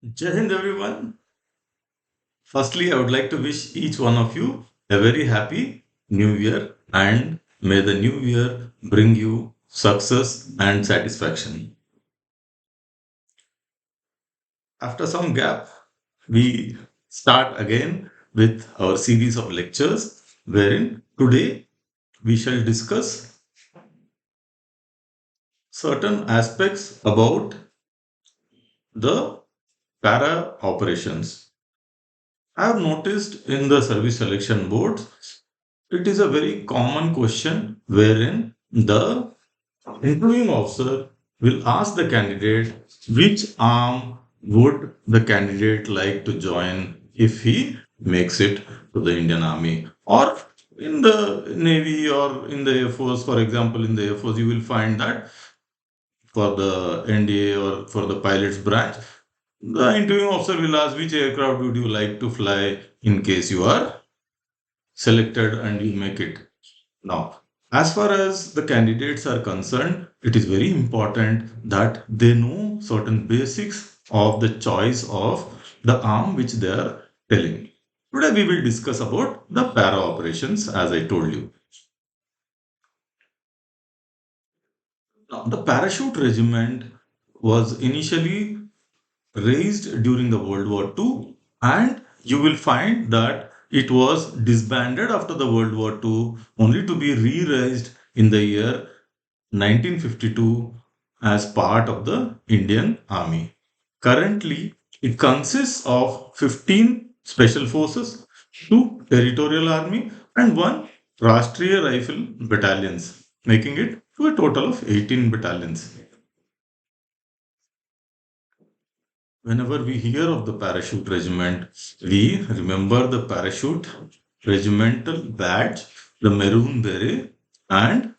Jai Hind everyone. Firstly, I would like to wish each one of you a very happy new year and may the new year bring you success and satisfaction. After some gap, we start again with our series of lectures wherein today we shall discuss certain aspects about the para operations. I have noticed in the service selection boards it is a very common question wherein the interviewing officer will ask the candidate which arm would the candidate like to join if he makes it to the Indian Army or in the Navy or in the Air Force. For example, in the Air Force, you will find that for the NDA or for the pilot's branch, the interviewing officer will ask which aircraft would you like to fly in case you are selected and you make it. Now, as far as the candidates are concerned, it is very important that they know certain basics of the choice of the arm which they are telling. Today we will discuss about the para operations as I told you. Now, the parachute regiment was initially raised during the World War II, and you will find that it was disbanded after the World War II, only to be re-raised in the year 1952 as part of the Indian Army. Currently, it consists of 15 special forces, 2 territorial army, and 1 Rashtriya Rifle battalions, making it to a total of 18 battalions. Whenever we hear of the parachute regiment, we remember the parachute regimental badge, the maroon beret, and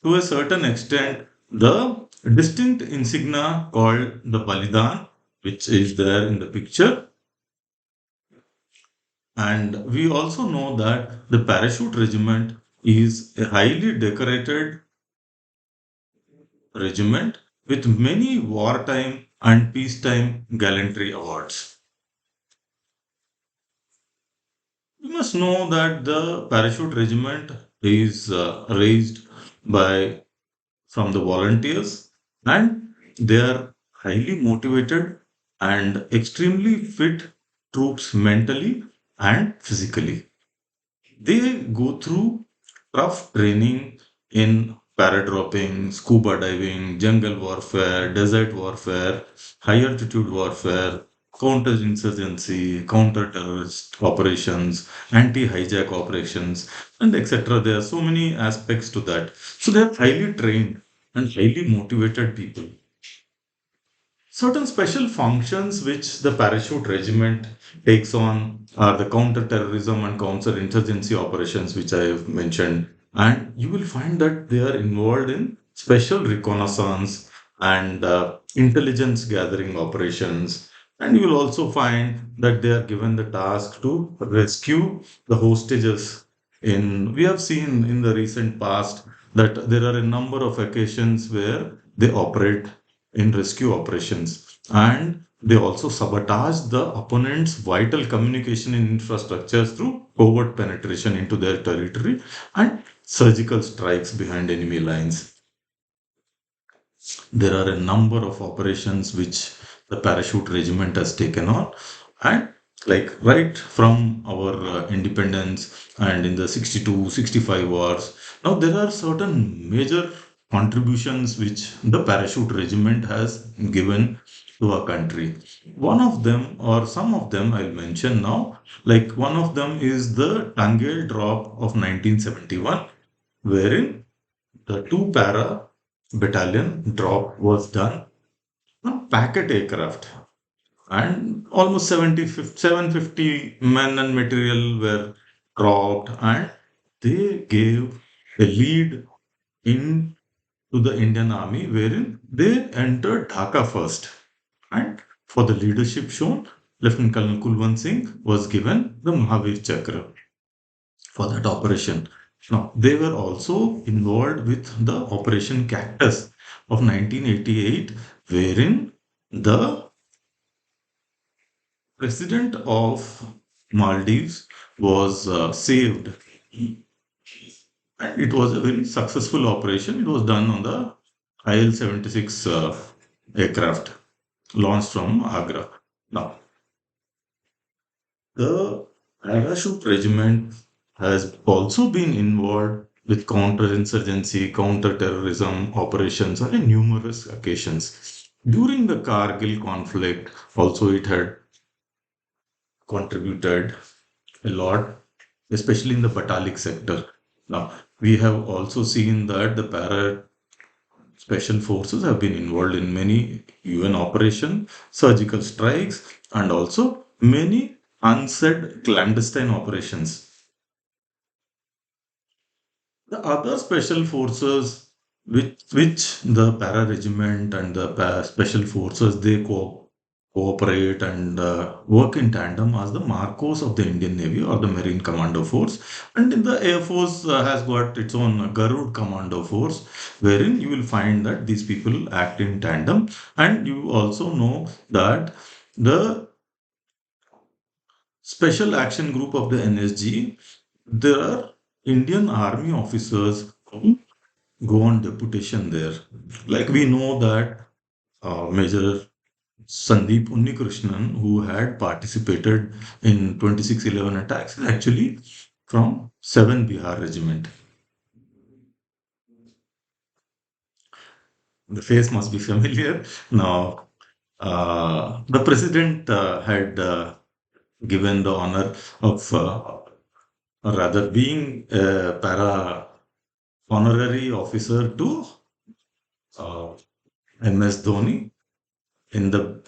to a certain extent, the distinct insignia called the Balidan, which is there in the picture. And we also know that the parachute regiment is a highly decorated regiment with many wartime and peacetime gallantry awards. You must know that the parachute regiment is raised by from the volunteers and they are highly motivated and extremely fit troops mentally and physically. They go through tough training in paradropping, scuba diving, jungle warfare, desert warfare, high altitude warfare, counter-insurgency, counter-terrorist operations, anti-hijack operations, and etc. There are so many aspects to that. So they are highly trained and highly motivated people. Certain special functions which the parachute regiment takes on are the counter-terrorism and counter-insurgency operations, which I have mentioned. And you will find that they are involved in special reconnaissance and intelligence gathering operations. And you will also find that they are given the task to rescue the hostages. We have seen in the recent past that there are a number of occasions where they operate in rescue operations and they also sabotage the opponent's vital communication infrastructures through covert penetration into their territory and surgical strikes behind enemy lines. There are a number of operations which the parachute regiment has taken on, and like right from our independence and in the 62, 65 wars. Now, there are certain major contributions which the parachute regiment has given to our country. One of them, or some of them, I'll mention now. Like one of them is the Tangel drop of 1971, wherein the two para battalion drop was done on packet aircraft and almost 750 men and material were dropped and they gave a lead in to the Indian Army wherein they entered Dhaka first. And for the leadership shown, Lieutenant Colonel Kulwant Singh was given the Mahavir Chakra for that operation. Now, they were also involved with the Operation Cactus of 1988, wherein the president of Maldives was saved, and it was a very successful operation. It was done on the IL-76 aircraft launched from Agra. Now, the Parachute Regiment has also been involved with counterinsurgency, counter-terrorism operations on numerous occasions. During the Kargil conflict, also it had contributed a lot, especially in the Batalik sector. Now, we have also seen that the para special forces have been involved in many UN operations, surgical strikes, and also many unsaid clandestine operations. The other special forces, which the para regiment and the special forces, they cooperate and work in tandem as the Marcos of the Indian Navy or the Marine Commando Force. And in the Air Force has got its own Garud Commando Force, wherein you will find that these people act in tandem. And you also know that the Special Action Group of the NSG, there are Indian Army officers who go on deputation there. Like we know that Major Sandeep Unnikrishnan, who had participated in 2611 attacks, is actually from 7 Bihar Regiment. The face must be familiar. Now, the president had given the honor of, or rather, being a para honorary officer to uh, MS Dhoni in the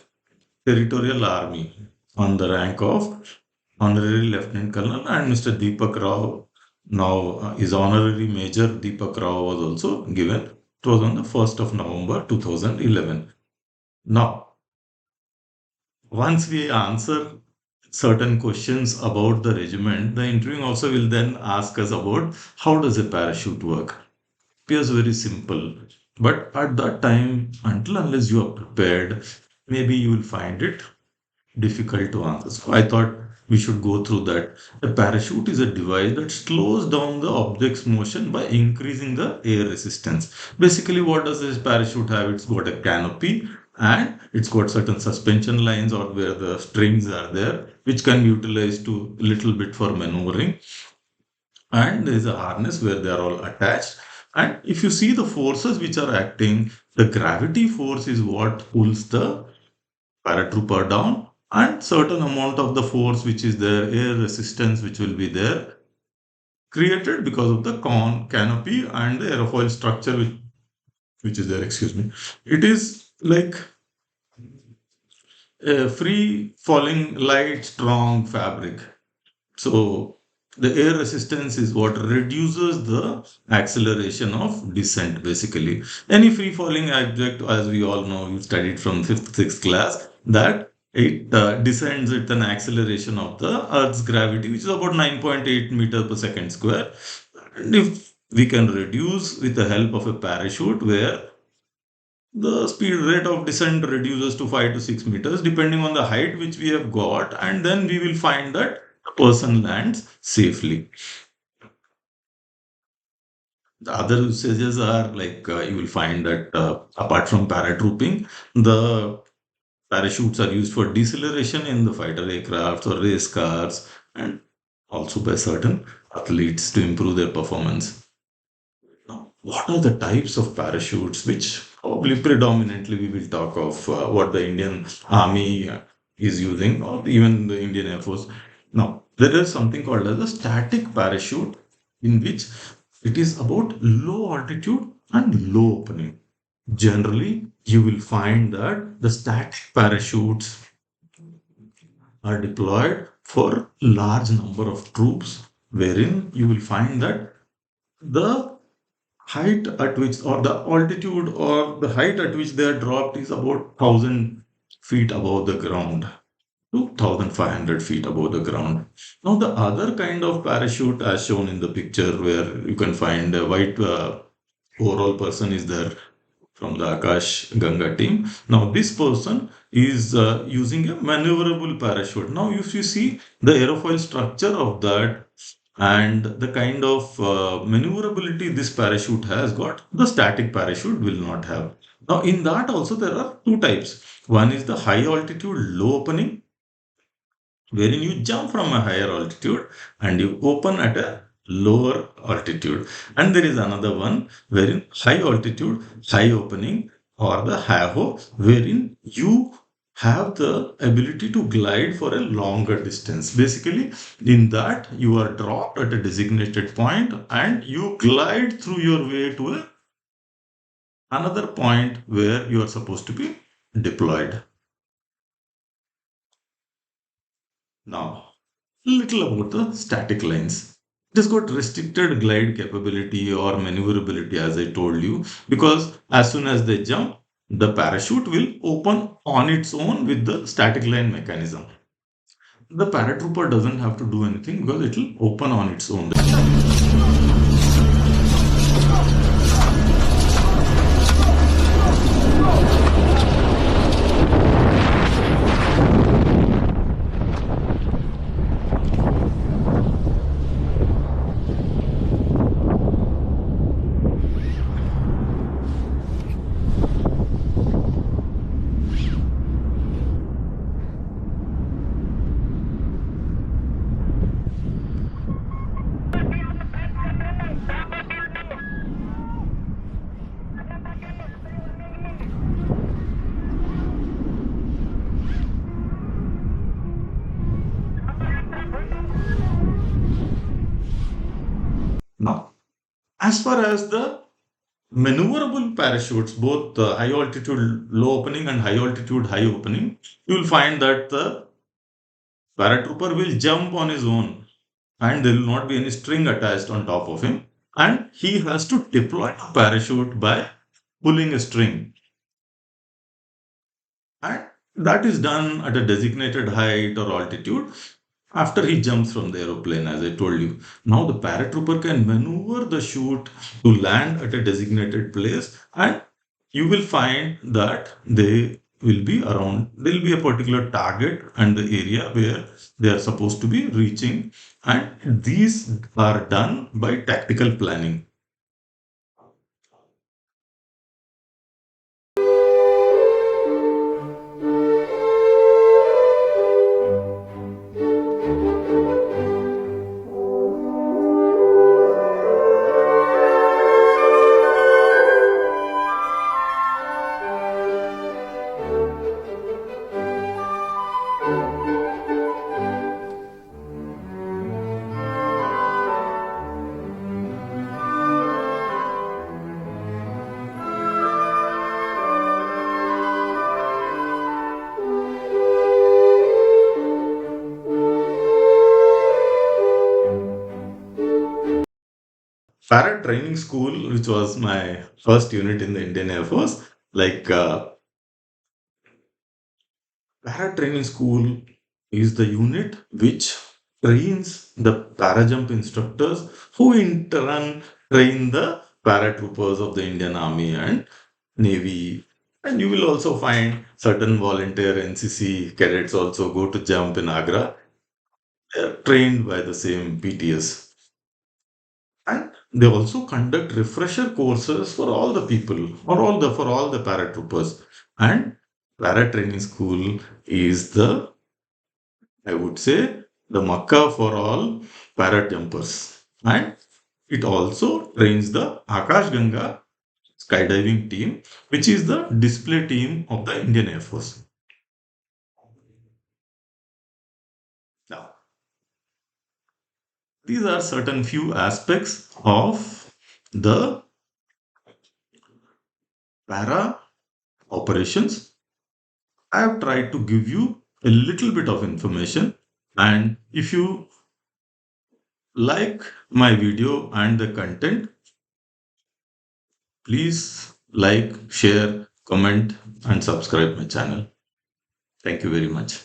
Territorial Army on the rank of Honorary Lieutenant Colonel, and Mr. Deepak Rao, now his Honorary Major Deepak Rao was also given. It was on the 1st of November 2011. Now, once we answer certain questions about the regiment, the interviewing officer will then ask us about how does a parachute work. It appears very simple, but at that time, until unless you are prepared, maybe you will find it difficult to answer. So I thought we should go through that. A parachute is a device that slows down the object's motion by increasing the air resistance. Basically, what does this parachute have? It's got a canopy and it's got certain suspension lines or where the strings are there, which can be utilized to a little bit for maneuvering. And there is a harness where they are all attached. And if you see the forces which are acting, the gravity force is what pulls the paratrooper down, and certain amount of the force which is there, air resistance which will be there, created because of the canopy and the aerofoil structure which is there, excuse me. It is like a free falling light strong fabric. So the air resistance is what reduces the acceleration of descent basically. Any free falling object, as we all know, you studied from fifth, sixth class, that it descends with an acceleration of the Earth's gravity, which is about 9.8 meter per second square. And if we can reduce with the help of a parachute, where the speed rate of descent reduces to 5 to 6 meters, depending on the height which we have got, and then we will find that the person lands safely. The other usages are like you will find that apart from paratrooping, the parachutes are used for deceleration in the fighter aircraft or race cars, and also by certain athletes to improve their performance. Now, what are the types of parachutes, which probably predominantly we will talk of what the Indian Army is using, or even the Indian Air Force. Now, there is something called as a static parachute, in which it is about low altitude and low opening. Generally, you will find that the static parachutes are deployed for large number of troops, wherein you will find that the height at which, or the altitude or the height at which they are dropped is about 1,000 feet above the ground to 1,500 feet above the ground. Now, the other kind of parachute, as shown in the picture, where you can find a white overall person is there from the Akash Ganga team. Now, this person is using a maneuverable parachute. Now, if you see the aerofoil structure of that and the kind of maneuverability this parachute has got, the static parachute will not have. Now, in that also there are two types. One is the high altitude low opening, wherein you jump from a higher altitude and you open at a lower altitude. And there is another one wherein high altitude, high opening, or the HAHO, wherein you have the ability to glide for a longer distance. Basically, in that you are dropped at a designated point and you glide through your way to another point where you are supposed to be deployed. Now, little about the static lines. It has got restricted glide capability or maneuverability, as I told you, because as soon as they jump, the parachute will open on its own with the static line mechanism. The paratrooper doesn't have to do anything because it will open on its own. Now, as far as the maneuverable parachutes, both high altitude low opening and high altitude high opening, you will find that the paratrooper will jump on his own and there will not be any string attached on top of him. And he has to deploy a parachute by pulling a string. And that is done at a designated height or altitude after he jumps from the aeroplane, as I told you. Now the paratrooper can maneuver the chute to land at a designated place, and you will find that they will be around, there will be a particular target and the area where they are supposed to be reaching. And these are done by tactical planning. Para Training School, which was my first unit in the Indian Air Force, like Para Training School is the unit which trains the parajump instructors who in turn train the paratroopers of the Indian Army and Navy. And you will also find certain volunteer NCC cadets also go to jump in Agra. They are trained by the same PTS. And they also conduct refresher courses for all the people or all the for all the paratroopers. And para training school is the, I would say, the Makkah for all para jumpers. And it also trains the Akash Ganga skydiving team, which is the display team of the Indian Air Force. Now, these are certain few aspects of the para operations. I have tried to give you a little bit of information, and if you like my video and the content, please like, share, comment, and subscribe my channel. Thank you very much.